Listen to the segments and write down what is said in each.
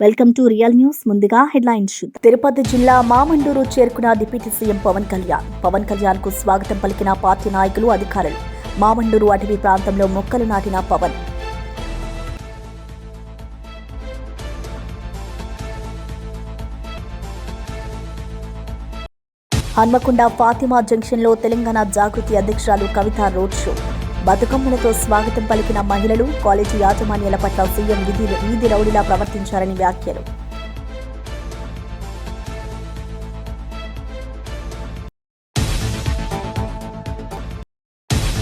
Welcome to real news. ముందుగా headlines చూద్దాం. తిరుపతి జిల్లా మామండూరు చేరుకున్న డిప్యూటీ సీఎం పవన్ కళ్యాణ్ కు స్వాగతం పలికిన పార్టీ నాయకులు, అధికారులు. మామండూరు అటవీ ప్రాంతంలో మొక్కలు నాటిన పవన్. హన్మకొండ ఫాతిమా జంక్షన్ లో తెలంగాణ జాగృతి అధ్యక్షురాలు కవిత రోడ్ షో. బతుకమ్మలతో స్వాగతం పలికిన మహిళలు. కాలేజీ యాజమాన్యాల పట్ల సీఎం వీధి రౌడీలా ప్రవర్తించారని వ్యాఖ్యలు.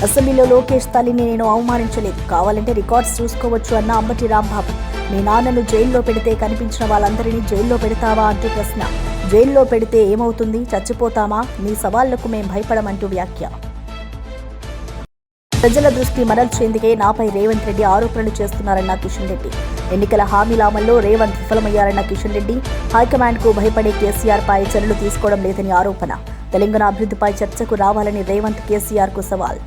అసెంబ్లీలో లోకేష్ తల్లిని నేను అవమానించలేదు, కావాలంటే రికార్డ్స్ చూసుకోవచ్చు అన్న అంబటి రాంబాబు. మీ నాన్నను జైల్లో పెడితే కనిపించిన వాళ్ళందరినీ జైల్లో పెడతావా అంటూ ప్రశ్న. జైల్లో పెడితే ఏమవుతుంది, చచ్చిపోతామా? మీ సవాళ్లకు మేం భయపడమంటూ వ్యాఖ్య. ప్రజల దృష్టి మరల్చేందుకే నాపై రేవంత్ రెడ్డి ఆరోపణలు చేస్తున్నారన్న కిషన్ రెడ్డి. ఎన్నికల హామీల అమల్లో రేవంత్ విఫలమయ్యారన్న కిషన్ రెడ్డి. హైకమాండ్ కు భయపడే కేసీఆర్ పై చర్యలు తీసుకోవడం లేదని ఆరోపణ. తెలంగాణ అభివృద్ధిపై చర్చకు రావాలని రేవంత్ కేసీఆర్ కు సవాల్.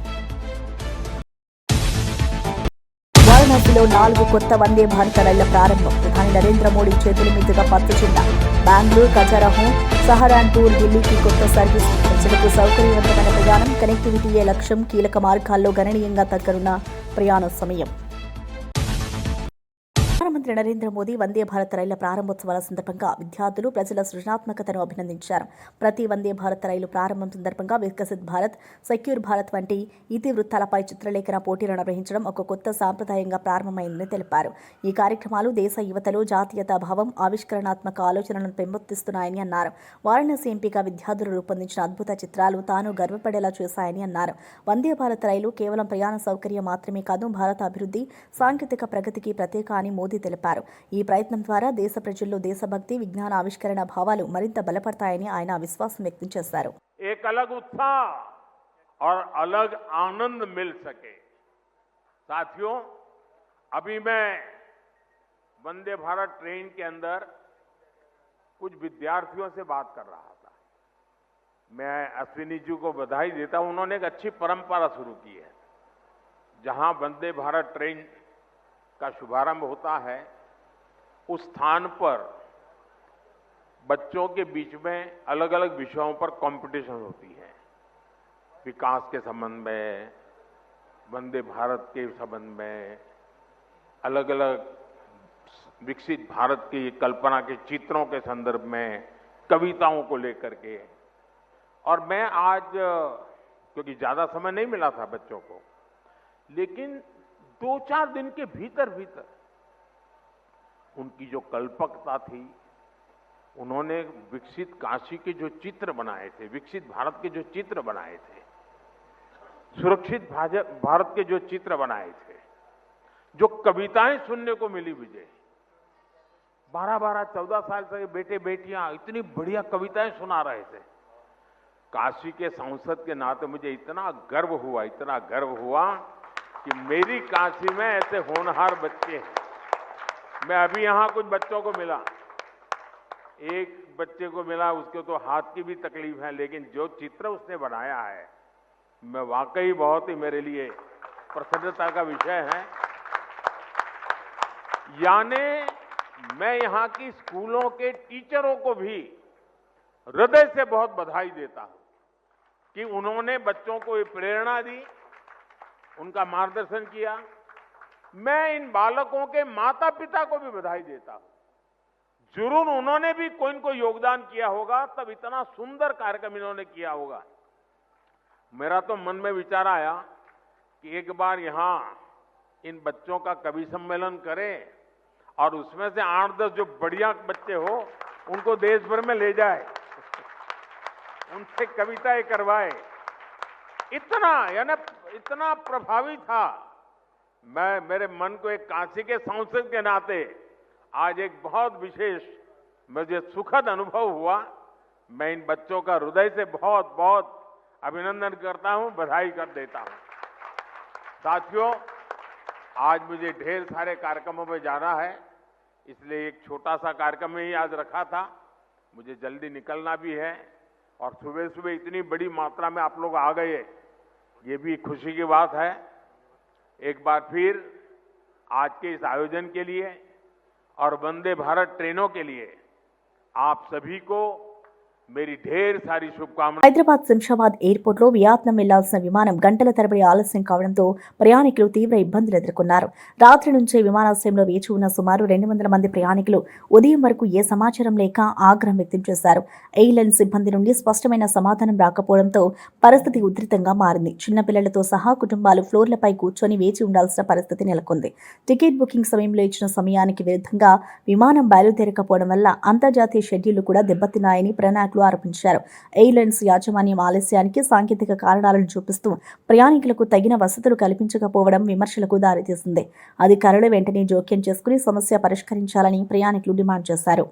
వారణాసిలో 4 కొత్త వందే భారత రైళ్ల ప్రారంభం. ప్రధాని నరేంద్ర మోడీ చేతుల మీదుగా పత్తు చెందా. బెంగళూరు, ఖజారహో, సహరాన్పూర్, ఢిల్లీకి కొత్త సర్వీస్. ప్రజలకు సౌకర్యవంతమైన ప్రయాణం, కనెక్టివిటీయే లక్ష్యం. కీలక మార్గాల్లో గణనీయంగా తగ్గనున్న ప్రయాణ సమయం. ప్రధానమంత్రి నరేంద్ర మోదీ వందే భారత్ రైళ్ల ప్రారంభోత్సవాల సందర్భంగా విద్యార్థులు, ప్రజల సృజనాత్మకతను అభినందించారు. ప్రతి వందే భారత్ రైలు ప్రారంభం సందర్భంగా వికసిత్ భారత్, సెక్యూర్ భారత్ వంటి ఇతివృత్తాలపై చిత్రలేఖన పోటీలు నిర్వహించడం ఒక కొత్త సాంప్రదాయంగా ప్రారంభమైందని తెలిపారు. ఈ కార్యక్రమాలు దేశ యువతలో జాతీయతా భావం, ఆవిష్కరణాత్మక ఆలోచనలను పెంపొందిస్తున్నాయని అన్నారు. వారణాసి ఎంపీగా విద్యార్థులు రూపొందించిన అద్భుత చిత్రాలు తాను గర్వపడేలా చేశాయని అన్నారు. వందే భారత్ రైలు కేవలం ప్రయాణ సౌకర్యం మాత్రమే కాదు, భారత అభివృద్ధి, సాంకేతిక ప్రగతికి ప్రత్యేక అని మోదీ తెలిపారు. ఈ ప్రయత్నం ద్వారా దేశ ప్రజల్లో దేశభక్తి, విజ్ఞాన, ఆవిష్కరణ భావాలు మరింత బలపడతాయని ఆయన విశ్వాసం వ్యక్తం చేశారు. एक अलग उत्साह और अलग आनंद मिल सके। साथियों, अभी मैं वंदे भारत ट्रेन के अंदर कुछ विद्यार्थियों से बात कर रहा था। मैं अश्विनी जी को बधाई देता हूं, उन्होंने एक अच्छी परंपरा शुरू की है। जहां वंदे भारत ट्रेन का शुभारंभ होता है, उस स्थान पर बच्चों के बीच में अलग अलग विषयों पर कंपटीशन होती है। विकास के संबंध में, वंदे भारत के संबंध में, अलग अलग विकसित भारत की कल्पना के चित्रों के संदर्भ में, कविताओं को लेकर के। और मैं आज, क्योंकि ज्यादा समय नहीं मिला था बच्चों को, लेकिन 2-4 दिन के भीतर उनकी जो कल्पकता थी, उन्होंने विकसित काशी के जो चित्र बनाए थे, विकसित भारत के जो चित्र बनाए थे, सुरक्षित भारत के जो चित्र बनाए थे, जो कविताएं सुनने को मिली मुझे, 12-12, 14 साल से बेटे बेटियां इतनी बढ़िया कविताएं सुना रहे थे। काशी के सांसद के नाते मुझे इतना गर्व हुआ कि मेरी काशी में ऐसे होनहार बच्चे हैं। मैं अभी यहां कुछ बच्चों को मिला, एक बच्चे को मिला, उसके तो हाथ की भी तकलीफ है, लेकिन जो चित्र उसने बनाया है, मैं वाकई बहुत ही मेरे लिए प्रसन्नता का विषय है। यानी मैं यहां की स्कूलों के टीचरों को भी हृदय से बहुत बधाई देता हूं कि उन्होंने बच्चों को ये प्रेरणा दी, उनका मार्गदर्शन किया। मैं इन बालकों के माता पिता को भी बधाई देता हूं। जरूर उन्होंने भी कोई न कोई योगदान किया होगा, तब इतना सुंदर कार्यक्रम इन्होंने किया होगा। मेरा तो मन में विचार आया कि एक बार यहां इन बच्चों का कवि सम्मेलन करें और उसमें से 8-10 जो बढ़िया बच्चे हो, उनको देश भर में ले जाए, उनसे कविताएं करवाए। इतना प्रभावी था। मेरे मन को एक काशी के सांसद के नाते आज एक बहुत विशेष, मुझे सुखद अनुभव हुआ। मैं इन बच्चों का हृदय से बहुत बहुत अभिनंदन करता हूं, बधाई कर देता हूं। साथियों, आज मुझे ढेर सारे कार्यक्रमों में जाना है, इसलिए एक छोटा सा कार्यक्रम ही आज रखा था। मुझे जल्दी निकलना भी है, और सुबह सुबह इतनी बड़ी मात्रा में आप लोग आ गए, ये भी खुशी की बात है। एक बार फिर आज के इस आयोजन के लिए और वंदे भारत ट्रेनों के लिए आप सभी को मेरी ढेर सारी शुभकामनाएं। హైదరాబాద్ శంషాబాద్ ఎయిర్పోర్ట్లో వియత్నాం వెళ్లాల్సిన విమానం గంటల తరబడి ఆలస్యం కావడంతో ప్రయాణికులు తీవ్ర ఇబ్బందులు ఎదుర్కొన్నారు. రాత్రి నుంచే విమానాశ్రయంలో వేచి ఉన్న సుమారు 200 మంది ప్రయాణికులు ఉదయం వరకు ఏ సమాచారం లేక ఆగ్రహం వ్యక్తం చేశారు. ఎయిర్లైన్ సిబ్బంది నుండి స్పష్టమైన సమాధానం రాకపోవడంతో పరిస్థితి ఉధృతంగా మారింది. చిన్నపిల్లలతో సహా కుటుంబాలు ఫ్లోర్లపై కూర్చొని వేచి ఉండాల్సిన పరిస్థితి నెలకొంది. టికెట్ బుకింగ్ సమయంలో ఇచ్చిన సమయానికి విరుద్ధంగా విమానం బయలుదేరకపోవడం వల్ల అంతర్జాతీయ షెడ్యూళ్లు కూడా దెబ్బతిన్నాయని ప్రయాణికులు ఆరోపించారు. ఎయిర్లైన్స్ యాజమాన్యం ఆలస్యానికి సాంకేతిక కారణాలను చూపిస్తూ ప్రయాణికులకు తగిన వసతులు కల్పించకపోవడం విమర్శలకు దారితీసింది. అధికారులు వెంటనే జోక్యం చేసుకుని సమస్య పరిష్కరించాలని ప్రయాణికులు డిమాండ్ చేశారు.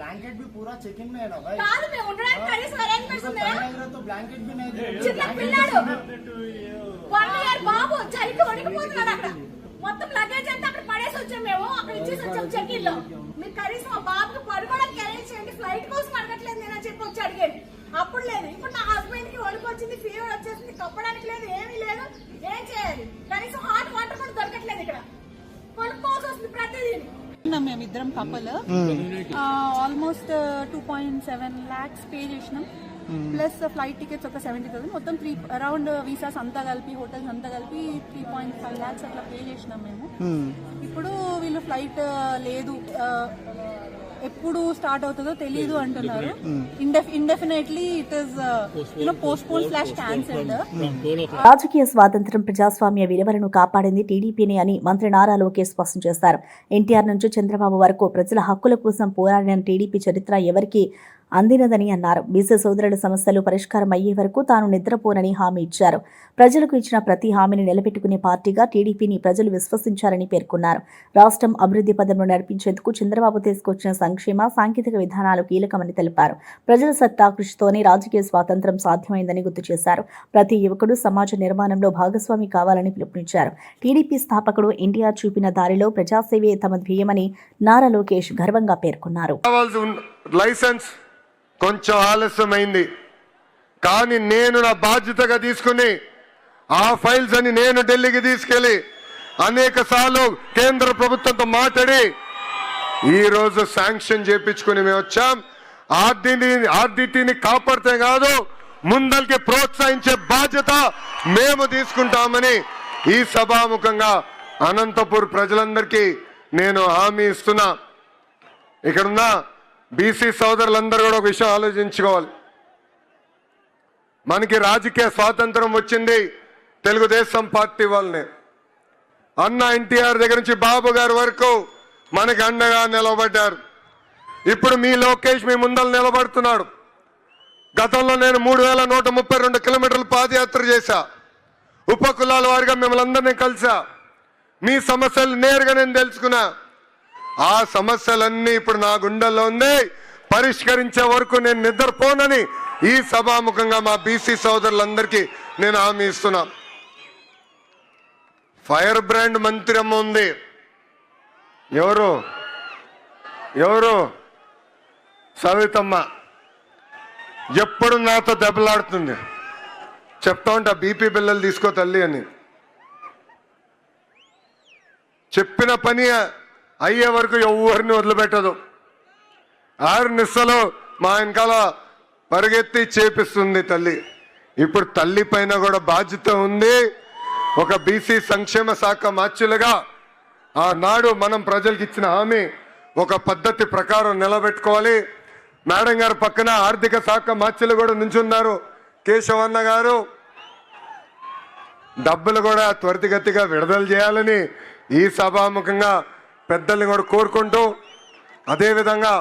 ब्लैंकेट भी पूरा चेकिंग में है ना भाई। కాదు మేము ఉండడానికి కనీసం అరేంజ్‌మెంట్స్ ఉన్నాయా? तो ब्लैंकेट भी नहीं दे। చిన్న పిల్లాడు 1 ఇయర్ బాబు చలికి వణికిపోతున్నాడు అక్కడ. మొత్తం లగేజ్ అంతా అక్కడ పడేసి వచ్చాం మేము. అక్కడ ఇచ్చేసి వచ్చాం చెక్-ఇన్ లో. మీరు కనీసం ఆ బాబుకి పడుకోవడానికి అరేంజ్ చేయండి. ఫ్లైట్ కోసం అడగట్లేదు నేను చెప్పి వచ్చి అడిగాను. అప్పుడు లేదు. ఇప్పుడు నా హస్బెండ్ కి వణుకు వచ్చింది, ఫీవర్ వచ్చేసింది, కప్పడానికి లేదు, ఏమీ లేదు. ఏం చేయాలి? కనీసం హాట్ వాటర్ కూడా దొరకట్లేదు ఇక్కడ. కొనుక్కోవాల్సి వస్తుంది ప్రతిదీ. మేమిద్దరం కపుల్ ఆల్మోస్ట్ 2.7 lakhs పే చేసినాం. ప్లస్ ఫ్లైట్ టికెట్స్ ఒక 70,000, మొత్తం అరౌండ్ వీసాస్ అంతా కలిపి హోటల్స్ అంతా కలిపి 3.5 lakhs అట్లా పే చేసినాం మేము. ఇప్పుడు వీళ్ళు ఫ్లైట్ లేదు, ఎప్పుడు స్టార్ట్ అవుతుందో తెలియదు అంటున్నారు. Indefinitely it is postpone cancelled. రాజకీయ స్వాతంత్ర్యం, ప్రజాస్వామ్య విలువలను కాపాడింది టీడీపీనే అని మంత్రి నారా లోకేష్ స్పష్టం చేశారు. ఎన్టీఆర్ నుంచి చంద్రబాబు వరకు ప్రజల హక్కుల కోసం పోరాడిన టీడీపీ చరిత్ర ఎవరికీ అందినదని అన్నారు. బీసీ సోదరుల సమస్యలు పరిష్కారం అయ్యే వరకు తాను నిద్రపోనని హామీ ఇచ్చారు. ప్రజలకు ఇచ్చిన ప్రతి హామీని నిలబెట్టుకునే పార్టీగా టీడీపీని ప్రజలు విశ్వసించారని పేర్కొన్నారు. రాష్ట్రం అభివృద్ధి పదంలో నడిపించేందుకు చంద్రబాబు తీసుకొచ్చిన సంక్షేమ, సాంకేతిక విధానాలు కీలకమని తెలిపారు. ప్రజల సత్తా కృషితోనే రాజకీయ స్వాతంత్ర్యం సాధ్యమైందని గుర్తు చేశారు. ప్రతి యువకుడు సమాజ నిర్మాణంలో భాగస్వామి కావాలని పిలుపునిచ్చారు. టీడీపీ స్థాపకుడు ఎన్టీఆర్ చూపిన దారిలో ప్రజాసేవే తమ ధ్యేయమని నారా లోకేష్ గర్వంగా పేర్కొన్నారు. కొంచెం ఆలస్యమైంది, కానీ నేను నా బాధ్యతగా తీసుకుని ఆ ఫైల్స్ అని నేను ఢిల్లీకి తీసుకెళ్లి అనేక సార్లు కేంద్ర ప్రభుత్వంతో మాట్లాడి ఈరోజు శాంక్షన్ చేయించుకుని మేము వచ్చాం. ఆర్డిటిని కాపాడితే కాదు, ముందరికి ప్రోత్సహించే బాధ్యత మేము తీసుకుంటామని ఈ సభాముఖంగా అనంతపూర్ ప్రజలందరికీ నేను హామీ ఇస్తున్నా. ఇక్కడున్న బీసీ సోదరులందరూ కూడా ఒక విషయం ఆలోచించుకోవాలి. మనకి రాజకీయ స్వాతంత్రం వచ్చింది తెలుగుదేశం పార్టీ వల్లనే. అన్న ఎన్టీఆర్ దగ్గర నుంచి బాబు గారి వరకు మనకి అండగా నిలబడ్డారు. ఇప్పుడు మీ లోకేష్ మీ ముందర నిలబడుతున్నాడు. గతంలో నేను 3132 కిలోమీటర్లు పాదయాత్ర చేశా. ఉపకులాల వారిగా మిమ్మల్ని అందరినీ కలిసా. మీ సమస్యలు నేరుగా నేను తెలుసుకున్నా. ఆ సమస్యలన్నీ ఇప్పుడు నా గుండెల్లో ఉంది. పరిష్కరించే వరకు నేను నిద్రపోనని ఈ సభాముఖంగా మా బీసీ సోదరులందరికీ నేను హామీ ఇస్తున్నా. ఫైర్ బ్రాండ్ మంత్రి అమ్మ ఉంది. ఎవరు సవితమ్మ. ఎప్పుడు నాతో దెబ్బలాడుతుంది. చెప్తా ఉంటా బీపీ బిల్లలు తీసుకో తల్లి అని. చెప్పిన పని అయ్యే వరకు ఎవరిని వదిలిపెట్టదు. 6 నిమిషాలు మా వెనకాల పరిగెత్తి చేపిస్తుంది తల్లి. ఇప్పుడు తల్లి పైన కూడా బాధ్యత ఉంది. ఒక బీసీ సంక్షేమ శాఖ మార్చులుగా ఆనాడు మనం ప్రజలకు ఇచ్చిన హామీ ఒక పద్ధతి ప్రకారం నిలబెట్టుకోవాలి. మేడం గారు పక్కన ఆర్థిక శాఖ మార్చులు కూడా నుంచున్నారు, కేశవన్న గారు. డబ్బులు కూడా త్వరితగతిగా విడుదల చేయాలని ఈ సభాముఖంగా పెద్దల్ని కూడా కోరుకుంటూ, అదేవిధంగా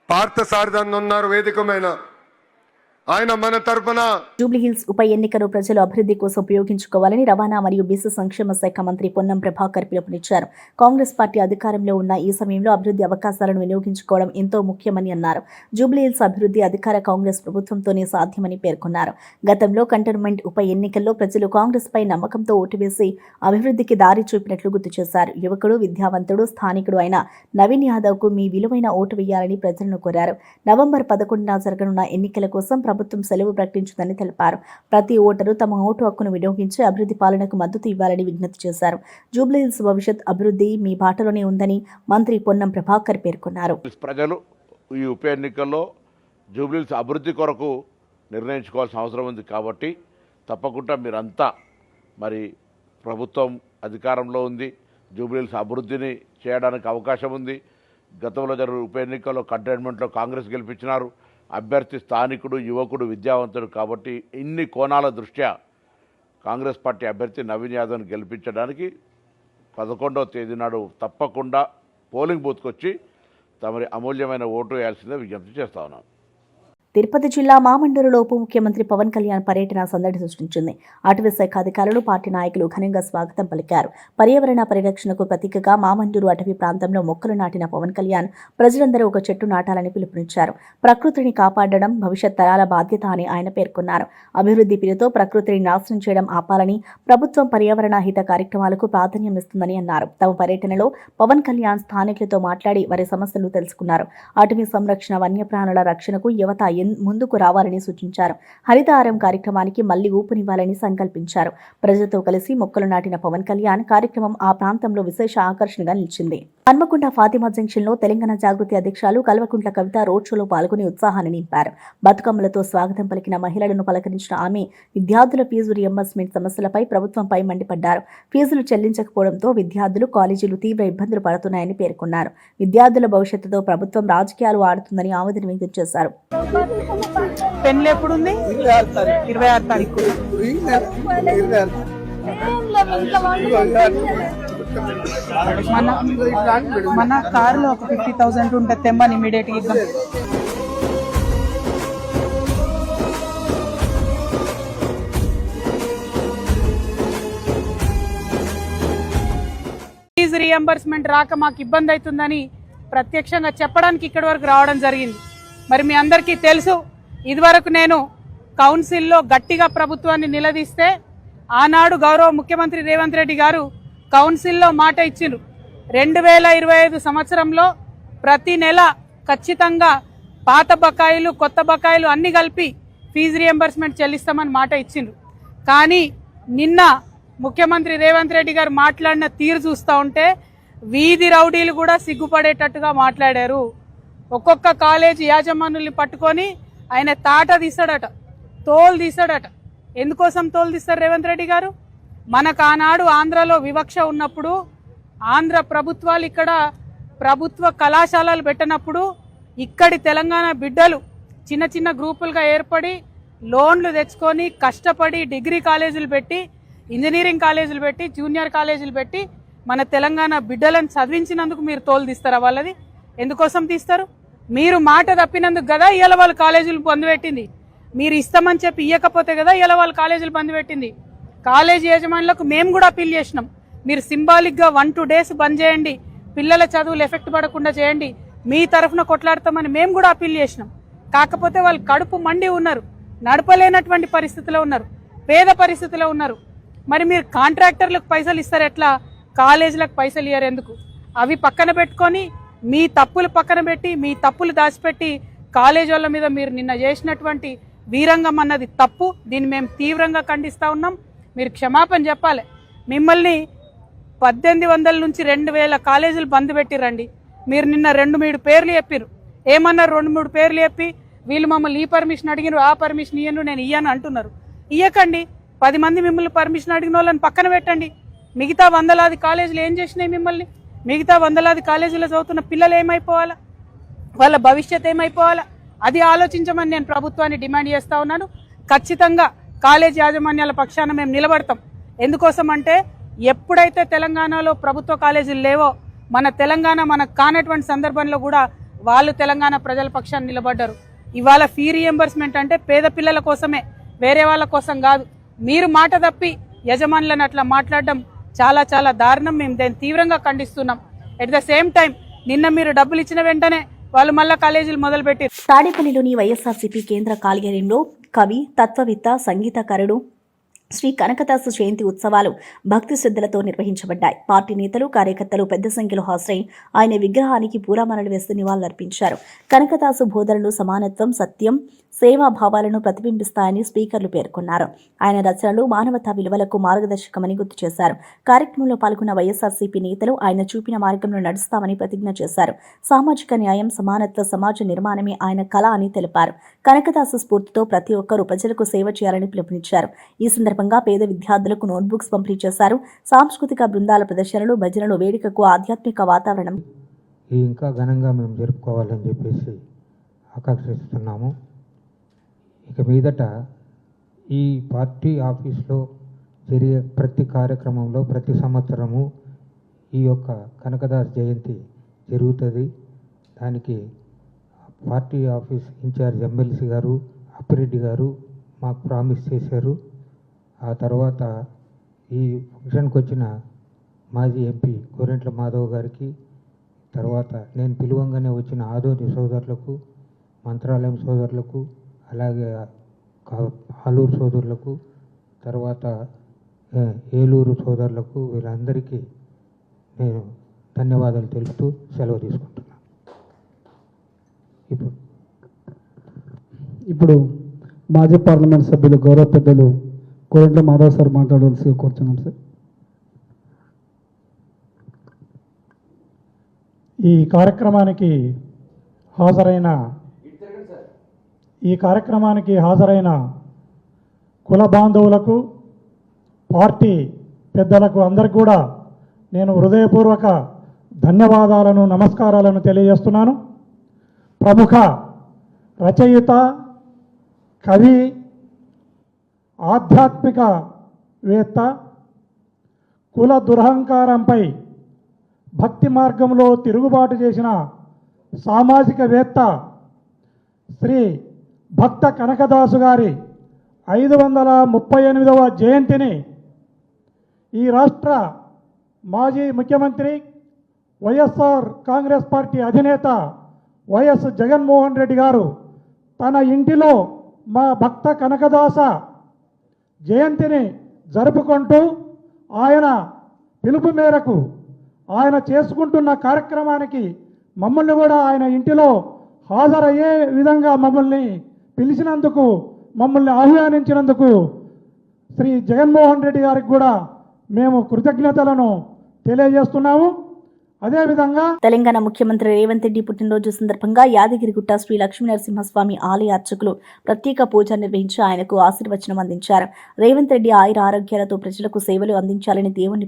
పార్థసారథి ఉన్నారు వేదికమైన. ఆయన మన తరపున జూబ్లీహిల్స్ ఉప ఎన్నికను ప్రజలు అభివృద్ధి కోసం ఉపయోగించుకోవాలని రవాణా మరియు బీసీ సంక్షేమ శాఖ మంత్రి పొన్నం ప్రభాకర్ పిలుపునిచ్చారు. కాంగ్రెస్ పార్టీ అధికారంలో ఉన్న ఈ సమయంలో అభివృద్ధి అవకాశాలను వినియోగించుకోవడం ఎంతో ముఖ్యమని అన్నారు. జూబ్లీహిల్స్ అభివృద్ధి అధికార కాంగ్రెస్ ప్రభుత్వంతోనే సాధ్యమని పేర్కొన్నారు. గతంలో కంటోన్మెంట్ ఉప ఎన్నికల్లో ప్రజలు కాంగ్రెస్ పై నమ్మకంతో ఓటు వేసి అభివృద్ధికి దారి చూపినట్లు గుర్తు చేశారు. యువకుడు, విద్యావంతుడు, స్థానికుడు అయిన నవీన్ యాదవ్ కు మీ విలువైన ఓటు వేయాలని ప్రజలను కోరారు. నవంబర్ 11న జరగనున్న ఎన్నికల కోసం ప్రభుత్వం సెలవు ప్రకటించిందని తెలిపారు. ప్రతి ఓటరు తమ ఓటు హక్కును వినియోగించి అభివృద్ధి పాలనకు మద్దతు ఇవ్వాలని విజ్ఞప్తి చేశారు. జూబ్లీహిల్స్ భవిష్యత్ అభివృద్ధి మీ బాటలోనే ఉందని మంత్రి పొన్నం ప్రభాకర్ పేర్కొన్నారు. ప్రజలు ఈ ఉప ఎన్నికల్లో జూబ్లీహిల్స్ అభివృద్ధి కొరకు నిర్ణయించుకోవాల్సిన అవసరం ఉంది కాబట్టి తప్పకుండా మీరంతా మరి ప్రభుత్వం అధికారంలో ఉంది, జూబ్లీహిల్స్ అభివృద్ధిని చేయడానికి అవకాశం ఉంది. గతంలో జరిగిన ఉప ఎన్నికల్లో కంటోన్మెంట్లో కాంగ్రెస్ గెలిపించినారు. అభ్యర్థి స్థానికుడు, యువకుడు, విద్యావంతుడు కాబట్టి ఇన్ని కోణాల దృష్ట్యా కాంగ్రెస్ పార్టీ అభ్యర్థి నవీన్ యాదవ్ని గెలిపించడానికి 11వ తేదీ నాడు తప్పకుండా పోలింగ్ బూత్కి వచ్చి తమరి అమూల్యమైన ఓటు వేయాల్సిందే విజ్ఞప్తి చేస్తా ఉన్నాను. తిరుపతి జిల్లా మామండూరులో ఉప ముఖ్యమంత్రి పవన్ కళ్యాణ్ పర్యటన సందడి సృష్టించింది. అటవీ శాఖ అధికారులు, పార్టీ నాయకులు ఘనంగా స్వాగతం పలికారు. పర్యావరణ పరిరక్షణకు ప్రతీకగా మామండూరు అటవీ ప్రాంతంలో మొక్కలు నాటిన పవన్ కళ్యాణ్ ప్రజలందరూ ఒక చెట్టు నాటాలని పిలుపునిచ్చారు. ప్రకృతిని కాపాడడం భవిష్యత్ తరాల బాధ్యత అని ఆయన పేర్కొన్నారు. అభివృద్ధి పేరుతో ప్రకృతిని నాశనం చేయడం ఆపాలని ప్రభుత్వం పర్యావరణ హిత కార్యక్రమాలకు ప్రాధాన్యం ఇస్తుందని అన్నారు. తమ పర్యటనలో పవన్ కళ్యాణ్ స్థానికులతో మాట్లాడి వారి సమస్యలు తెలుసుకున్నారు. అటవీ సంరక్షణ, వన్యప్రాణుల రక్షణకు యువత ముందుకు రావాలని సూచించారు. హరితహారం కార్యక్రమానికి మళ్లీ ఊపునివ్వాలని సంకల్పించారు. ప్రజలతో కలిసి మొక్కలు నాటిన పవన్ కళ్యాణ్ కార్యక్రమం ఆ ప్రాంతంలో విశేష ఆకర్షణగా నిలిచింది. హన్మకొండ ఫాతిమా జంక్షన్ లో తెలంగాణ జాగృతి అధ్యక్షులు కల్వకుంట్ల కవిత రోడ్ షోలో పాల్గొని ఉత్సాహాన్ని నింపారు. బతుకమ్మలతో స్వాగతం పలికిన మహిళలను పలకరించిన ఆమె విద్యార్థుల ఫీజు రియంబర్స్మెంట్ సమస్యలపై ప్రభుత్వంపై మండిపడ్డారు. ఫీజులు చెల్లించకపోవడంతో విద్యార్థులు, కాలేజీలు తీవ్ర ఇబ్బందులు పడుతున్నాయని పేర్కొన్నారు. విద్యార్థుల భవిష్యత్తుతో ప్రభుత్వం రాజకీయాలు ఆడుతుందని ఆవేదన వ్యక్తం చేశారు. పెన్లు ఎప్పుడుంది? 26 తారీఖు. మన కారులో ఒక 50,000 ఉంటుంది, తెమ్మని ఇమీడియట్ గా ఇద్దాం. ఫీజు రియంబర్స్మెంట్ రాక మాకు ఇబ్బంది అవుతుందని ప్రత్యక్షంగా చెప్పడానికి ఇక్కడి వరకు రావడం జరిగింది. మరి మీ అందరికీ తెలుసు, ఇదివరకు నేను కౌన్సిల్లో గట్టిగా ప్రభుత్వాన్ని నిలదీస్తే ఆనాడు గౌరవ ముఖ్యమంత్రి రేవంత్ రెడ్డి గారు కౌన్సిల్లో మాట ఇచ్చిండ్రు. 2025 సంవత్సరంలో ప్రతి నెల ఖచ్చితంగా పాత బకాయిలు, కొత్త బకాయిలు అన్ని కలిపి ఫీజు రియంబర్స్మెంట్ చెల్లిస్తామని మాట ఇచ్చిండ్రు. కానీ నిన్న ముఖ్యమంత్రి రేవంత్ రెడ్డి గారు మాట్లాడిన తీరు చూస్తూ ఉంటే వీధి రౌడీలు కూడా సిగ్గుపడేటట్టుగా మాట్లాడారు. ఒక్కొక్క కాలేజీ యాజమానుల్ని పట్టుకొని ఆయన తాట తీస్తాడట, తోలు తీస్తాడట. ఎందుకోసం తోలు తీస్తారు రేవంత్ రెడ్డి గారు? మనకు ఆనాడు ఆంధ్రలో వివక్ష ఉన్నప్పుడు, ఆంధ్ర ప్రభుత్వాలు ఇక్కడ ప్రభుత్వ కళాశాలలు పెట్టినప్పుడు ఇక్కడి తెలంగాణ బిడ్డలు చిన్న చిన్న గ్రూపులుగా ఏర్పడి లోన్లు తెచ్చుకొని కష్టపడి డిగ్రీ కాలేజీలు పెట్టి, ఇంజనీరింగ్ కాలేజీలు పెట్టి, జూనియర్ కాలేజీలు పెట్టి మన తెలంగాణ బిడ్డలను చదివించినందుకు మీరు తోలు తీస్తారా? వాళ్ళది ఎందుకోసం తీస్తారు? మీరు మాట తప్పినందుకు కదా ఇవాళ వాళ్ళు కాలేజీలు బంద్ పెట్టింది. మీరు ఇస్తామని చెప్పి ఇవ్వకపోతే కదా ఇవాళ వాళ్ళు కాలేజీలు బంద్ పెట్టింది. కాలేజీ యజమానులకు మేము కూడా అప్పీల్ చేసినాం, మీరు సింబాలిక్గా 1-2 డేస్ బంద్ చేయండి, పిల్లల చదువులు ఎఫెక్ట్ పడకుండా చేయండి, మీ తరఫున కొట్లాడతామని మేము కూడా అప్పీల్ చేసినాం. కాకపోతే వాళ్ళు కడుపు మండి ఉన్నారు, నడపలేనటువంటి పరిస్థితిలో ఉన్నారు, పేద పరిస్థితిలో ఉన్నారు. మరి మీరు కాంట్రాక్టర్లకు పైసలు ఇస్తారు ఎట్లా, కాలేజీలకు పైసలు ఇయ్యారు ఎందుకు? అవి పక్కన పెట్టుకొని మీ తప్పులు పక్కన పెట్టి, మీ తప్పులు దాచిపెట్టి కాలేజీ వాళ్ళ మీద మీరు నిన్న చేసినటువంటి వీరంగం అన్నది తప్పు. దీన్ని మేము తీవ్రంగా ఖండిస్తూ ఉన్నాం. మీరు క్షమాపణ చెప్పాలి. మిమ్మల్ని 1800 నుంచి 2000 కాలేజీలు బంద్ పెట్టిరండి. మీరు నిన్న 2-3 పేర్లు చెప్పారు. ఏమన్నారు? 2-3 పేర్లు చెప్పి వీళ్ళు మమ్మల్ని ఈ పర్మిషన్ అడిగినారు, ఆ పర్మిషన్ ఇయ్యను, నేను ఇయ్యను అంటున్నారు. ఇయ్యకండి. 10 మంది మిమ్మల్ని పర్మిషన్ అడిగిన వాళ్ళని పక్కన పెట్టండి. మిగతా 100లాది కాలేజీలు ఏం చేసినాయి మిమ్మల్ని? మిగతా 100లాది కాలేజీలో చదువుతున్న పిల్లలు ఏమైపోవాలా? వాళ్ళ భవిష్యత్ ఏమైపోవాలా? అది ఆలోచించమని నేను ప్రభుత్వాన్ని డిమాండ్ చేస్తా ఉన్నాను. ఖచ్చితంగా కాలేజీ యాజమాన్యాల పక్షాన మేము నిలబడతాం. ఎందుకోసం అంటే ఎప్పుడైతే తెలంగాణలో ప్రభుత్వ కాలేజీలు లేవో, మన తెలంగాణ మనకు కానటువంటి సందర్భంలో కూడా వాళ్ళు తెలంగాణ ప్రజల పక్షాన్ని నిలబడ్డారు. ఇవాళ ఫీ రియంబర్స్మెంట్ అంటే పేద పిల్లల కోసమే, వేరే వాళ్ళ కోసం కాదు. మీరు మాట తప్పి యజమానులను అట్లా మాట్లాడడం చాలా చాలా దారుణం. మేము దాన్ని తీవ్రంగా ఖండిస్తున్నాం. ఎట్ ద సేమ్ టైం నిన్న మీరు డబ్బులు ఇచ్చిన వెంటనే వాళ్ళు మళ్ళా కాలేజీలు మొదలుపెట్టి. తాడేపల్లిలోని వైఎస్ఆర్సీపీ కేంద్ర కార్యాలయంలో కవి, తత్వవేత్త, సంగీతకారుడు శ్రీ కనకదాసు జయంతి ఉత్సవాలు భక్తి శ్రద్ధలతో నిర్వహించబడ్డాయి. పార్టీ నేతలు, కార్యకర్తలు పెద్ద సంఖ్యలో హాజరై ఆయన విగ్రహానికి పూలమాలలు వేస్తూ నివాళులర్పించారు. కనకదాసు బోధనలు సమానత్వం, సత్యం, సేవాభావాలను ప్రతిబింబిస్తాయని స్పీకర్లు పేర్కొన్నారు. ఆయన రచనలు మానవతా విలువలకు మార్గదర్శకమని గుర్తు చేశారు. కార్యక్రమంలో పాల్గొన్న వైఎస్ఆర్సీపీ నేతలు ఆయన చూపిన మార్గంలో నడుస్తామని ప్రతిజ్ఞ చేశారు. సామాజిక న్యాయం, సమానత్వ సమాజ నిర్మాణమే ఆయన కళ అని తెలిపారు. కనకదాసు స్ఫూర్తితో ప్రతి ఒక్కరూ ప్రజలకు సేవ చేయాలని పిలుపునిచ్చారు. ఈ సందర్భంగా పేద విద్యార్థులకు నోట్బుక్స్ పంపిణీ చేశారు. సాంస్కృతిక బృందాల ప్రదర్శనలు, భజనలు, వేడుకకు ఆధ్యాత్మిక వాతావరణం ఇంకా ఘనంగా మేము జరుపుకోవాలని చెప్పేసి ఆకాంక్షిస్తున్నాము. ఇక మీదట ఈ పార్టీ ఆఫీస్లో జరిగే ప్రతి కార్యక్రమంలో ప్రతి సంవత్సరము ఈ యొక్క కనకదాస్ జయంతి జరుగుతుంది. దానికి పార్టీ ఆఫీస్ ఇన్ఛార్జ్ ఎమ్మెల్సీ గారు, అప్పిరెడ్డి గారు మాకు ప్రామిస్ చేశారు. ఆ తర్వాత ఈ ఫంక్షన్కి వచ్చిన మాజీ ఎంపీ గోరెంట్ల మాధవ్ గారికి, తర్వాత నేను పిలువంగానే వచ్చిన ఆదోని సోదరులకు, మంత్రాలయం సోదరులకు, అలాగే ఆలూరు సోదరులకు, తర్వాత ఏలూరు సోదరులకు, వీళ్ళందరికీ నేను ధన్యవాదాలు తెలుపుతూ సెలవు తీసుకుంటున్నాను. ఇప్పుడు మాజీ పార్లమెంట్ సభ్యులు గౌరవ పెద్దలు కోరంట్ల మాధవ్ సార్ మాట్లాడవలసి కోరుతున్నాం సార్. ఈ కార్యక్రమానికి హాజరైన కుల బాంధవులకు, పార్టీ పెద్దలకు అందరికీ కూడా నేను హృదయపూర్వక ధన్యవాదాలను, నమస్కారాలను తెలియజేస్తున్నాను. ప్రముఖ రచయిత, కవి, ఆధ్యాత్మికవేత్త, కుల దురహంకారంపై భక్తి మార్గంలో తిరుగుబాటు చేసిన సామాజికవేత్త శ్రీ భక్త కనకదాసు గారి 538వ జయంతిని ఈ రాష్ట్ర మాజీ ముఖ్యమంత్రి, వైఎస్ఆర్ కాంగ్రెస్ పార్టీ అధినేత వైఎస్ జగన్మోహన్ రెడ్డి గారు తన ఇంటిలో మా భక్త కనకదాస జయంతిని జరుపుకుంటూ ఆయన పిలుపు మేరకు ఆయన చేసుకుంటున్న కార్యక్రమానికి మమ్మల్ని కూడా ఆయన ఇంటిలో హాజరయ్యే విధంగా మమ్మల్ని పిలిచినందుకు, మమ్మల్ని ఆహ్వానించినందుకు శ్రీ జగన్మోహన్ రెడ్డి గారికి కూడా మేము కృతజ్ఞతలను తెలియజేస్తున్నాము. అదేవిధంగా తెలంగాణ ముఖ్యమంత్రి రేవంత్ రెడ్డి పుట్టినరోజు సందర్భంగా యాదగిరిగుట్ట శ్రీ లక్ష్మీ నరసింహస్వామి ఆలయ అర్చకులు ప్రత్యేక పూజ నిర్వహించి ఆయనకు ఆశీర్వచనం అందించారు. రేవంత్ రెడ్డి ఆయుర ఆరోగ్యాలతో ప్రజలకు సేవలు అందించాలని దేవుణ్ణి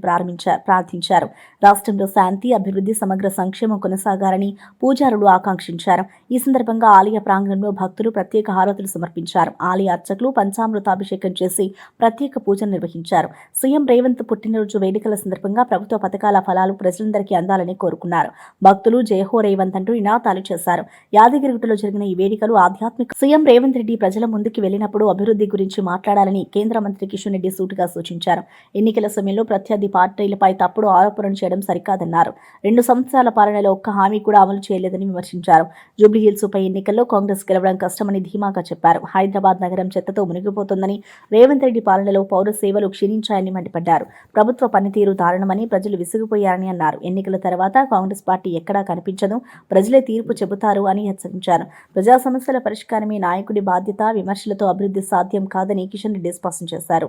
ప్రార్థించారు. రాష్ట్రంలో శాంతి, అభివృద్ధి, సమగ్ర సంక్షేమం కొనసాగాలని పూజారులు ఆకాంక్షించారు. ఈ సందర్భంగా ఆలయ ప్రాంగణంలో భక్తులు ప్రత్యేక హారతులు సమర్పించారు. ఆలయ అర్చకులు పంచామృతాభిషేకం చేసి ప్రత్యేక పూజలు నిర్వహించారు. సీఎం రేవంత్ పుట్టినరోజు వేడుకల సందర్భంగా ప్రభుత్వ పథకాల ఫలాలు ప్రజలందరికీ అందాలని కోరుకున్నారు. భక్తులు జయహో రేవంత్ అంటూ నినాదాలు చేశారు. యాదగిరిగుట్టలో జరిగిన ఈ వేడుకలు ఆధ్యాత్మిక. సీఎం రేవంత్ రెడ్డి ప్రజల ముందుకు వెళ్లినప్పుడు అభివృద్ధి గురించి మాట్లాడాలని కేంద్ర మంత్రి కిషన్ రెడ్డి సూటిగా సూచించారు. ఎన్నికల సమయంలో ప్రత్యర్థి పార్టీలపై తప్పుడు ఆరోపణలు చేయడం సరికాదన్నారు. 2 సంవత్సరాల పాలనలో ఒక్క హామీ కూడా అమలు చేయలేదని విమర్శించారు. జూబ్లీహిల్స్ ఉప ఎన్నికల్లో కాంగ్రెస్ గెలవడం కష్టమని ధీమాగా చెప్పారు. హైదరాబాద్ నగరం చెత్తతో మునిగిపోతుందని, రేవంత్ రెడ్డి పాలనలో పౌర సేవలు క్షీణించాయని మండిపడ్డారు. ప్రభుత్వ పనితీరు దారుణమని, ప్రజలు విసిగిపోయారని అన్నారు. ఎన్నికల తర్వాత కాంగ్రెస్ పార్టీ ఎక్కడా కనిపించదు, ప్రజలే తీర్పు చెబుతారు అని హెచ్చరించారు. ప్రజా సమస్యల పరిష్కారమే నాయకుడి బాధ్యత, విమర్శలతో అభివృద్ధి సాధ్యం కాదని కిషన్ రెడ్డి స్పష్టం చేశారు.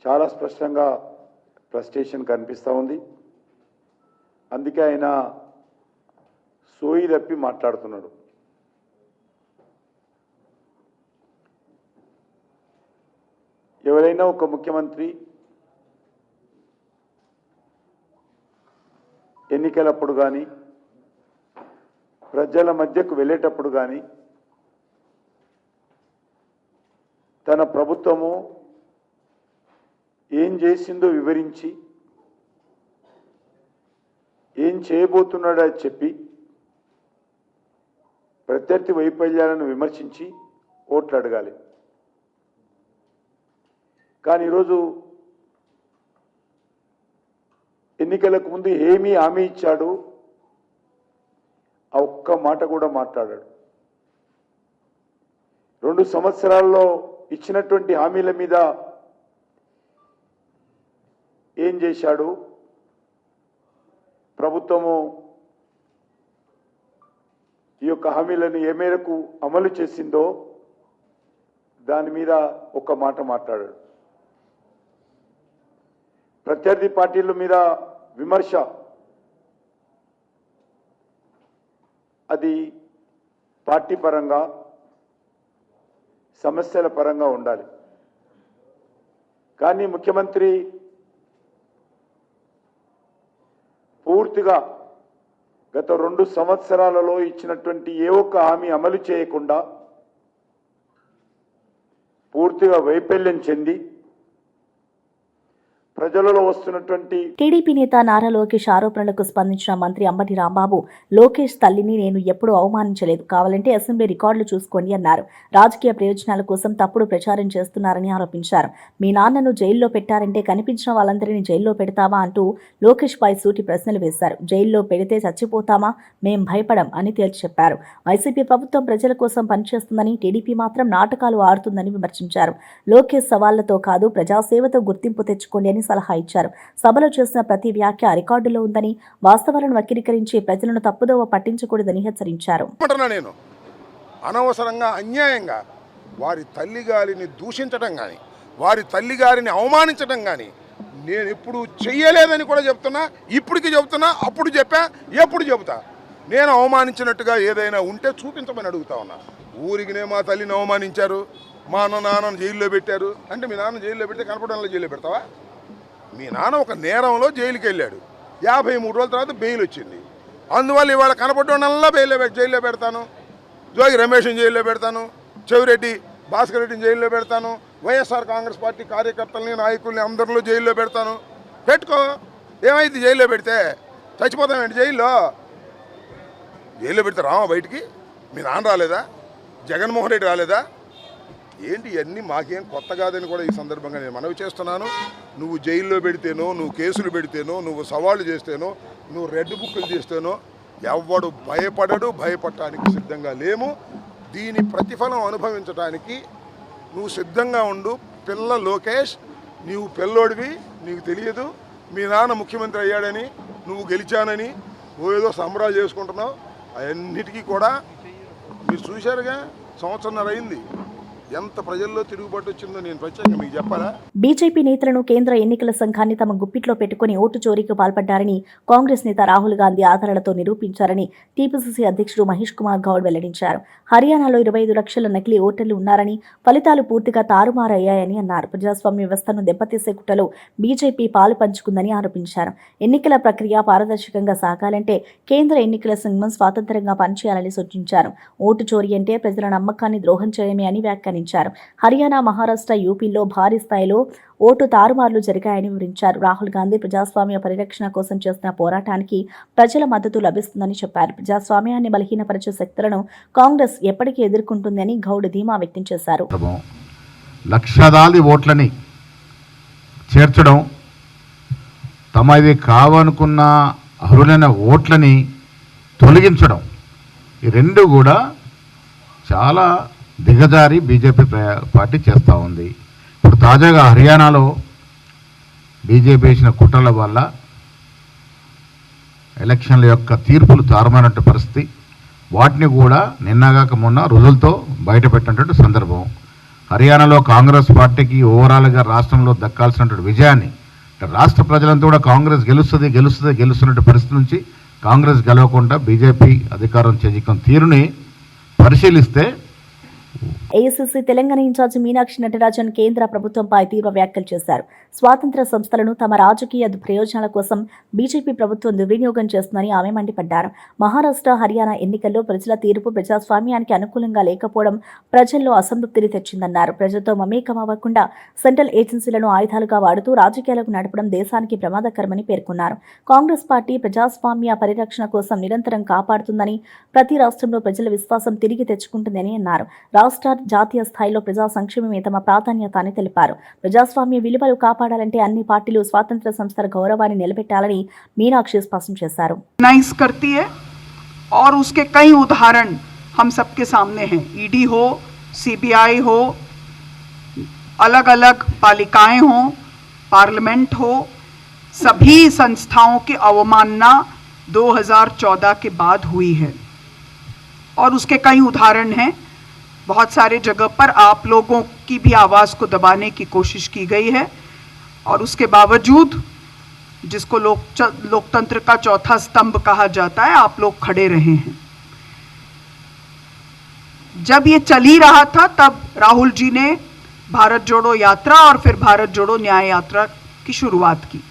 చాలా స్పష్టంగా ఫ్రస్ట్రేషన్ కనిపిస్తూ ఉంది. అందుకే ఆయన సోయి తప్పి మాట్లాడుతున్నాడు. ఎవరైనా ఒక ముఖ్యమంత్రి ఎన్నికలప్పుడు కానీ, ప్రజల మధ్యకు వెళ్ళేటప్పుడు కానీ, తన ప్రభుత్వము ఏం చేసిందో వివరించి, ఏం చేయబోతున్నాడో చెప్పి ప్రత్యర్థి వైఫల్యాలను విమర్శించి ఓట్లు అడగాలి. కానీ ఈరోజు ఎన్నికలకు ముందు ఏమీ హామీ ఇచ్చాడు, ఆ ఒక్క మాట కూడా మాట్లాడాడు. 2 సంవత్సరాల్లో ఇచ్చినటువంటి హామీల మీద ఏం చేశాడు, ప్రభుత్వము ఈ యొక్క హామీలను ఏ మేరకు అమలు చేసిందో దాని మీద ఒక మాట మాట్లాడాడు. ప్రత్యర్థి పార్టీల మీద విమర్శ అది పార్టీ పరంగా సమస్యల పరంగా ఉండాలి. కానీ ముఖ్యమంత్రి పూర్తిగా గత 2 సంవత్సరాలలో ఇచ్చినటువంటి ఏ ఒక్క హామీ అమలు చేయకుండా పూర్తిగా వైఫల్యం చెంది ప్రజలలో వస్తున్నటువంటి టీడీపీ నేత నారా లోకేష్ ఆరోపణలకు స్పందించిన మంత్రి అంబటి రాంబాబు, లోకేష్ తల్లిని నేను ఎప్పుడూ అవమానించలేదు, కావాలంటే అసెంబ్లీ రికార్డులు చూసుకోండి అన్నారు. రాజకీయ ప్రయోజనాల కోసం తప్పుడు ప్రచారం చేస్తున్నారని ఆరోపించారు. మీ నాన్నను జైల్లో పెట్టారంటే కనిపించిన వాళ్ళందరినీ జైల్లో పెడతావా అంటూ లోకేష్ పై సూటి ప్రశ్నలు వేశారు. జైల్లో పెడితే చచ్చిపోతామా, మేం భయపడం అని తేల్చి చెప్పారు. వైసీపీ ప్రభుత్వం ప్రజల కోసం పనిచేస్తుందని, టీడీపీ మాత్రం నాటకాలు ఆడుతుందని విమర్శించారు. లోకేష్ సవాళ్లతో కాదు, ప్రజాసేవతో గుర్తింపు తెచ్చుకోండి అని సలహా ఇచ్చారు. సభలో చేసిన ప్రతి వ్యాఖ్య రికార్డులో ఉందని, వాస్తవాలను వక్రీకరించి ప్రజలను తప్పుదోవ పట్టించకూడదని హెచ్చరించారు. నేను అనవసరంగా అన్యాయంగా వారి తల్లిగారిని దూషించడం కానీ, వారి తల్లిగారిని అవమానించడం కానీ నేను ఎప్పుడు చెయ్యలేదని కూడా చెప్తున్నా. ఇప్పటికి చెబుతున్నా, అప్పుడు చెప్పా, ఎప్పుడు చెబుతా. నేను అవమానించినట్టుగా ఏదైనా ఉంటే చూపించమని అడుగుతా ఉన్నా. ఊరికినే మా తల్లిని అవమానించారు, మా నాన్నను జైల్లో పెట్టారు అంటే మీ నాన్న జైల్లో పెడితే కనపడంలో జైల్లో పెడతావా? మీ నాన్న ఒక నేరంలో జైలుకి వెళ్ళాడు, 53 రోజుల తర్వాత బెయిల్ వచ్చింది. అందువల్ల ఇవాళ కనపడడంలా జైల్లో పెడతాను, జోగి రమేష్ని జైల్లో పెడతాను, చెవిరెడ్డి భాస్కర్ రెడ్డిని జైల్లో పెడతాను, వైఎస్ఆర్ కాంగ్రెస్ పార్టీ కార్యకర్తల్ని నాయకుల్ని అందరిలో జైల్లో పెడతాను. పెట్టుకో, ఏమైంది జైల్లో పెడితే? చచ్చిపోతామేంటి జైల్లో? జైల్లో పెడితే రామా బయటికి? మీ నాన్న రాలేదా? జగన్మోహన్ రెడ్డి రాలేదా? ఏంటి ఇవన్నీ మాకేం కొత్త కాదని కూడా ఈ సందర్భంగా నేను మనవి చేస్తున్నాను. నువ్వు జైల్లో పెడితేనో, నువ్వు కేసులు పెడితేనో, నువ్వు సవాళ్ళు చేస్తేనో, నువ్వు రెడ్ బుక్లు చేస్తేనో ఎవడు భయపడడు, భయపడటానికి సిద్ధంగా లేము. దీని ప్రతిఫలం అనుభవించడానికి నువ్వు సిద్ధంగా ఉండు. పిల్ల లోకేష్, నీవు పిల్లోడివి, నీకు తెలియదు. మీ నాన్న ముఖ్యమంత్రి అయ్యాడని, నువ్వు గెలిచానని ఏదో సంబరాలు చేసుకుంటున్నావు. అవన్నిటికీ కూడా మీరు చూశారుగా, సంవత్సరంన్నర అయింది. ఎంత ప్రజల్లో తిరుగుబాటు వచ్చిందో నేను ప్రత్యేకంగా మీకు చెప్పాలా? బీజేపీ నేతలను కేంద్ర ఎన్నికల సంఘాన్ని తమ గుప్పిట్లో పెట్టుకుని ఓటు చోరీకి పాల్పడ్డారని కాంగ్రెస్ నేత రాహుల్ గాంధీ ఆధారాలతో నిరూపించారని టీపీసీసీ అధ్యక్షుడు మహేష్ కుమార్ గౌడ్ వెల్లడించారు. హర్యానాలో 25 లక్షల నకిలీ ఓటర్లు ఉన్నారని, ఫలితాలు పూర్తిగా తారుమారయ్యాయని అన్నారు. ప్రజాస్వామ్య వ్యవస్థను దెబ్బతీసే కుట్రలో బీజేపీ పాలు పంచుకుందని ఆరోపించారు. ఎన్నికల ప్రక్రియ పారదర్శకంగా సాగాలంటే కేంద్ర ఎన్నికల సంఘం స్వాతంత్రంగా పనిచేయాలని సూచించారు. ఓటు చోరీ అంటే ప్రజల నమ్మకాన్ని ద్రోహం చేయమే అని వ్యాఖ్యానించారు. హర్యానా, మహారాష్ట్ర, యూపీలో భారీ స్థాయిలో ఓటు తారుమార్లు జరిగాయని వివరించారు. రాహుల్ గాంధీ ప్రజాస్వామ్య పరిరక్షణ కోసం చేస్తున్న పోరాటానికి ప్రజల మద్దతు లభిస్తుందని చెప్పారు. ప్రజాస్వామ్యాన్ని బలహీనపరిచే శక్తులను కాంగ్రెస్ ఎప్పటికీ ఎదుర్కొంటుందని గౌడ్ ధీమా వ్యక్తం చేశారు. లక్షలాది ఓట్లని చేర్చడం, తమది కావనుకున్న అర్హులైన ఓట్లని తొలగించడం, ఈ రెండు కూడా చాలా దిగజారి బీజేపీ పార్టీ చేస్తూ ఉంది. ఇప్పుడు తాజాగా హర్యానాలో బీజేపీ వేసిన కుట్రల వల్ల ఎలక్షన్ల యొక్క తీర్పులు తారుమారినట్టు పరిస్థితి. వాటిని కూడా నిన్నగాక మొన్న రుజువులతో బయటపెట్టినటువంటి సందర్భం. హర్యానాలో కాంగ్రెస్ పార్టీకి ఓవరాల్గా రాష్ట్రంలో దక్కాల్సినటువంటి విజయాన్ని, రాష్ట్ర ప్రజలంతా కూడా కాంగ్రెస్ గెలుస్తున్నట్టు పరిస్థితి నుంచి కాంగ్రెస్ గెలవకుండా బీజేపీ అధికారం చేజిక్కున్న తీరుని పరిశీలిస్తే ఏఐసీసీ తెలంగాణ ఇన్ఛార్జి మీనాక్షి నటరాజన్ కేంద్ర ప్రభుత్వంపై తీవ్ర వ్యాఖ్యలు చేశారు. స్వాతంత్ర సంస్థలను తమ రాజకీయ ప్రయోజనాల కోసం బీజేపీ ప్రభుత్వం దుర్వినియోగం చేస్తుందని ఆమె మండిపడ్డారు. మహారాష్ట్ర, హర్యానా ఎన్నికల్లో ప్రజల తీర్పు ప్రజాస్వామ్యానికి అనుకూలంగా లేకపోవడం ప్రజల్లో అసంతృప్తిని తెచ్చిందన్నారు. ప్రజలతో మమేకమవ్వకుండా సెంట్రల్ ఏజెన్సీలను ఆయుధాలుగా వాడుతూ రాజకీయాలకు నడపడం దేశానికి ప్రమాదకరమని పేర్కొన్నారు. కాంగ్రెస్ పార్టీ ప్రజాస్వామ్య పరిరక్షణ కోసం నిరంతరం కాపాడుతుందని, ప్రతి రాష్ట్రంలో ప్రజల విశ్వాసం తిరిగి తెచ్చుకుంటుందని అన్నారు. రాష్ట్ర, జాతీయ స్థాయిలో ప్రజా సంక్షేమమే తమ ప్రాధాన్యత అని తెలిపారు. ప్రజాస్వామ్య విలువలు కాపాడాలంటే అన్ని పార్టీలు స్వాతంత్ర సంస్థల గౌరవాన్ని నిలబెట్టాలని మీనాక్షి స్పష్టం చేశారు. और उसके कई उदाहरण हम सबके सामने हैं. ईडी हो, सीबीआई हो, अलग अलग पालिकाएं हो, पार्लियामेंट हो, सभी संस्थाओं की अवमानना 2014 के बाद हुई है और उसके कई उदाहरण हैं. बहुत सारे जगह पर आप लोगों की भी आवाज़ को दबाने की कोशिश की गई है और उसके बावजूद जिसको लोकतंत्र का चौथा स्तंभ कहा जाता है, आप लोग खड़े रहे हैं. जब ये चल ही रहा था तब राहुल जी ने भारत जोड़ो यात्रा और फिर भारत जोड़ो न्याय यात्रा की शुरुआत की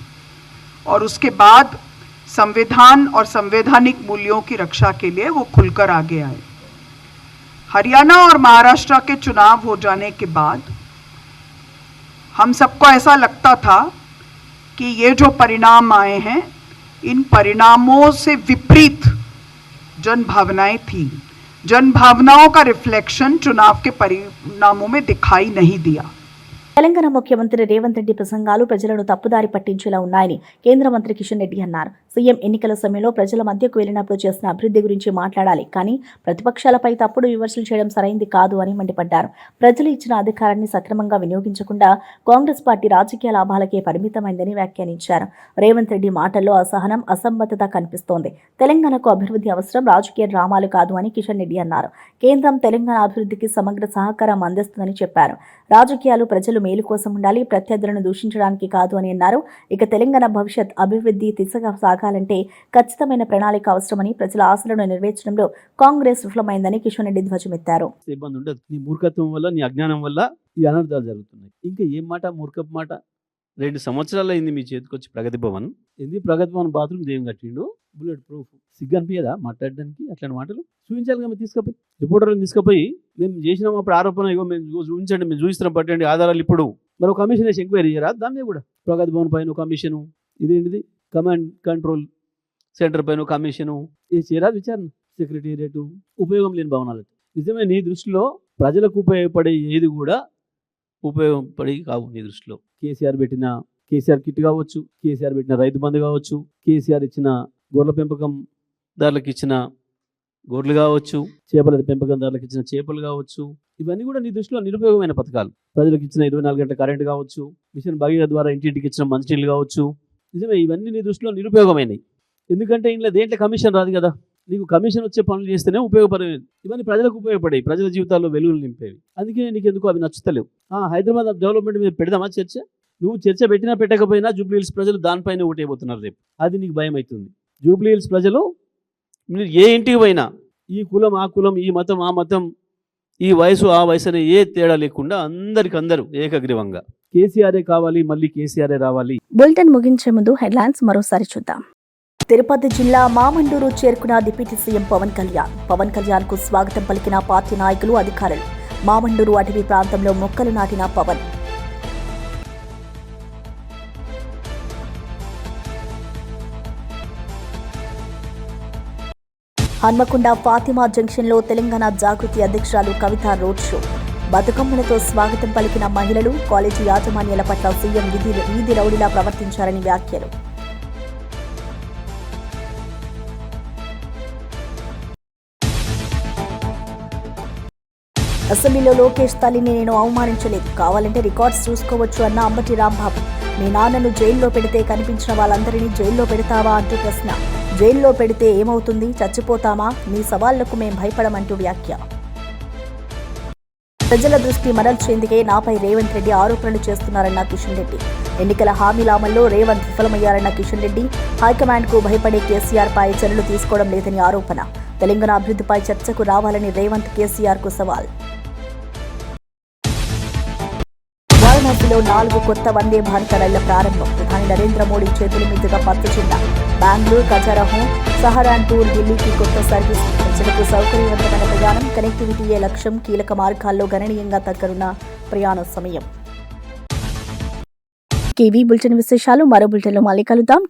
और उसके बाद संविधान और संवैधानिक मूल्यों की रक्षा के लिए वो खुलकर आगे आए. हरियाणा और महाराष्ट्र के चुनाव हो जाने के बाद हम सबको ऐसा लगता था कि ये जो परिणाम आए हैं, इन परिणामों से विपरीत जन भावनाएं थी. जन भावनाओं का रिफ्लेक्शन चुनाव के परिणामों में दिखाई नहीं दिया. తెలంగాణ ముఖ్యమంత్రి రేవంత్ రెడ్డి ప్రసంగాలు ప్రజలను తప్పుదారి పట్టించేలా ఉన్నాయని కేంద్ర మంత్రి కిషన్ రెడ్డి అన్నారు. సీఎం ఎన్నికల సమయంలో ప్రజల మధ్యకు వెళ్లినప్పుడు చేసిన అభివృద్ధి గురించి మాట్లాడాలి, కానీ ప్రతిపక్షాలపై తప్పుడు విమర్శలు చేయడం సరైంది కాదు అని మండిపడ్డారు. ప్రజలు ఇచ్చిన అధికారాన్ని సక్రమంగా వినియోగించకుండా కాంగ్రెస్ పార్టీ రాజకీయ లాభాలకే పరిమితమైందని వ్యాఖ్యానించారు. రేవంత్ రెడ్డి మాటల్లో అసహనం, అసమ్మతత కనిపిస్తోంది. తెలంగాణకు అభివృద్ధి అవసరం, రాజకీయ డ్రామాలు కాదు అని కిషన్ రెడ్డి అన్నారు. కేంద్రం తెలంగాణ అభివృద్ధికి సమగ్ర సహకారం అందిస్తుందని చెప్పారు. రాజకీయాలు ప్రజలు మేలు కోసం ఉండాలి, ప్రత్యర్థులను దూషించడానికి కాదు అని అన్నారు. ఇక తెలంగాణ భవిష్యత్ అభివృద్ధి దిశగా సాగాలంటే ఖచ్చితమైన ప్రణాళిక అవసరమని, ప్రజల ఆశలను నెరవేర్చడంలో కాంగ్రెస్ విఫలమైందని కిషన్ రెడ్డి ధ్వజమెత్తారు. ఇబ్బంది ఉండదు. నీ మూర్ఖత్వం వల్ల, నీ అజ్ఞానం వల్ల ఈ అనర్థాలు జరుగుతున్నాయి. ఇంకా ఏం మాట, మూర్ఖపు మాట. 2 సంవత్సరాలు అయింది మీ చేతికి వచ్చి ప్రగతి భవన్. ఎందుకు ప్రగతి భవన్ బాత్రూమ్ దేం కట్టిండు? Bullet proof. సిగ్గు అనిపించదా మాట్లాడడానికి? అట్లాంటి మాటలు చూపించాలి కదా. తీసుకుపోయి రిపోర్టర్లను తీసుకుపోయి మేము చేసినాం అప్పుడు ఆరోపణ, ఇగో మేము చూపించండి, మేము చూపిస్తున్నాం, పట్టండి ఆధారాలు. ఇప్పుడు మరో కమిషన్ వేసి ఎంక్వైరీ చేయరా? దాని మీద కూడా ప్రగతి భవన్ పైన కమిషను, ఇదేంటిది కమాండ్ కంట్రోల్ సెంటర్ పైన కమిషను ఇది చేయరా? విచారణ. సెక్రటేరియట్ ఉపయోగం లేని భవనాలు. నిజమే, నీ దృష్టిలో ప్రజలకు ఉపయోగపడే ఏది కూడా ఉపయోగపడి కావు నీ దృష్టిలో. కేసీఆర్ కిట్ కావచ్చు, కేసీఆర్ పెట్టిన రైతు బంధు కావచ్చు, కేసీఆర్ ఇచ్చిన గొర్రెల పెంపకందారులకు ఇచ్చిన గొర్రెలు కావచ్చు, చేపల పెంపకందారులకు ఇచ్చిన చేపలు కావచ్చు, ఇవన్నీ కూడా నీ దృష్టిలో నిరుపయోగమైన పథకాలు. ప్రజలకు ఇచ్చిన 24 గంటల కరెంటు కావచ్చు, మిషన్ భగీరథ ద్వారా ఇంటింటికి ఇచ్చిన మంచినీళ్ళు కావచ్చు. నిజమే, ఇవన్నీ నీ దృష్టిలో నిరుపయోగమైనవి. ఎందుకంటే ఇంట్లో దేంట్లో కమిషన్ రాదు కదా. నీకు కమిషన్ వచ్చే పనులు చేస్తేనే ఉపయోగపడేవి. ఇవన్నీ ప్రజలకు ఉపయోగపడేవి, ప్రజల జీవితాల్లో వెలుగులు నింపేవి. అందుకే నీకు ఎందుకు అవి నచ్చుతలేవు. హైదరాబాద్ డెవలప్మెంట్ మీద పెడదామా చర్చ? నువ్వు చర్చ పెట్టినా పెట్టకపోయినా జూబ్లీ హిల్స్ ప్రజలు దానిపైన ఓటైపోతున్నారు రేపు. అది నీకు భయం అవుతుంది. జూబ్లీ హిల్స్ ప్రజలు ఏ ఇంటికి పోయినా ఈ కులం ఆ కులం, ఈ మతం ఆ మతం, ఈ వయసు ఆ వయసు అనే ఏ తేడా లేకుండా అందరికందరూ ఏకగ్రీవంగా కేసీఆరే కావాలి, మళ్ళీ కేసీఆరే రావాలి. బులెటిన్ ముగించే ముందు హెడ్లైన్స్ మరోసారి చూద్దాం. తిరుపతి జిల్లా మామండూరు చేరుకున్న డిప్యూటీ సీఎం పవన్ కళ్యాణ్. పవన్ కళ్యాణ్ కు స్వాగతం పలికిన పార్టీ నాయకులు, అధికారులు. మామండూరు అటవీ ప్రాంతంలో మొక్కలు నాటిన పవన్. హన్మకొండ ఫాతిమా జంక్షన్లో తెలంగాణ జాగృతి అధ్యక్షురాలు కవిత రోడ్ షో. బతుకమ్మలతో స్వాగతం పలికిన మహిళలు. కాలేజీ యాజమాన్యాల పట్ల సీఎం వీధి రౌడీలా ప్రవర్తించారని వ్యాఖ్యలు. అసెంబ్లీలో లోకేష్ తల్లిని నేను అవమానించలేదు, కావాలంటే రికార్డ్స్ చూసుకోవచ్చు అన్న అంబటి రాంబాబు. మీ నాన్నను జైల్లో పెడితే కనిపించిన వాళ్ళందరినీ జైల్లో పెడతావా అంటూ ప్రశ్న. జైల్లో పెడితే ఏమవుతుంది, చచ్చిపోతామా? మీ సవాళ్లకు మేం భయపడమంటూ వ్యాఖ్య. ప్రజల దృష్టి మరల్చేందుకే నాపై రేవంత్ రెడ్డి ఆరోపణలు చేస్తున్నారన్న కిషన్ రెడ్డి. ఎన్నికల హామీల అమల్లో రేవంత్ విఫలమయ్యారన్న కిషన్ రెడ్డి. హైకమాండ్కు భయపడే కేసీఆర్పై చర్యలు తీసుకోవడం లేదని ఆరోపణ. తెలంగాణ అభివృద్ధిపై చర్చకు రావాలని రేవంత్ కేసీఆర్కు సవాల్. ఢిల్లీలో 4 కొత్త వందే భారత రైళ్ల ప్రారంభం. ప్రధాని నరేంద్ర మోడీ చేతుల మీదుగా పచ్చజెండా. బెంగళూరు, ఖజారహో, సహరాన్పూర్, ఢిల్లీకి కొత్త సర్వీస్. ప్రజలకు సౌకర్యవంతమైన ప్రయాణం, కనెక్టివిటీయే లక్ష్యం. కీలక మార్గాల్లో గణనీయంగా తగ్గనున్న ప్రయాణ సమయం. కేవీ బులెటిన్ విశేషాలు మరో బులెటిన్లో మళ్ళీ కలుద్దాం.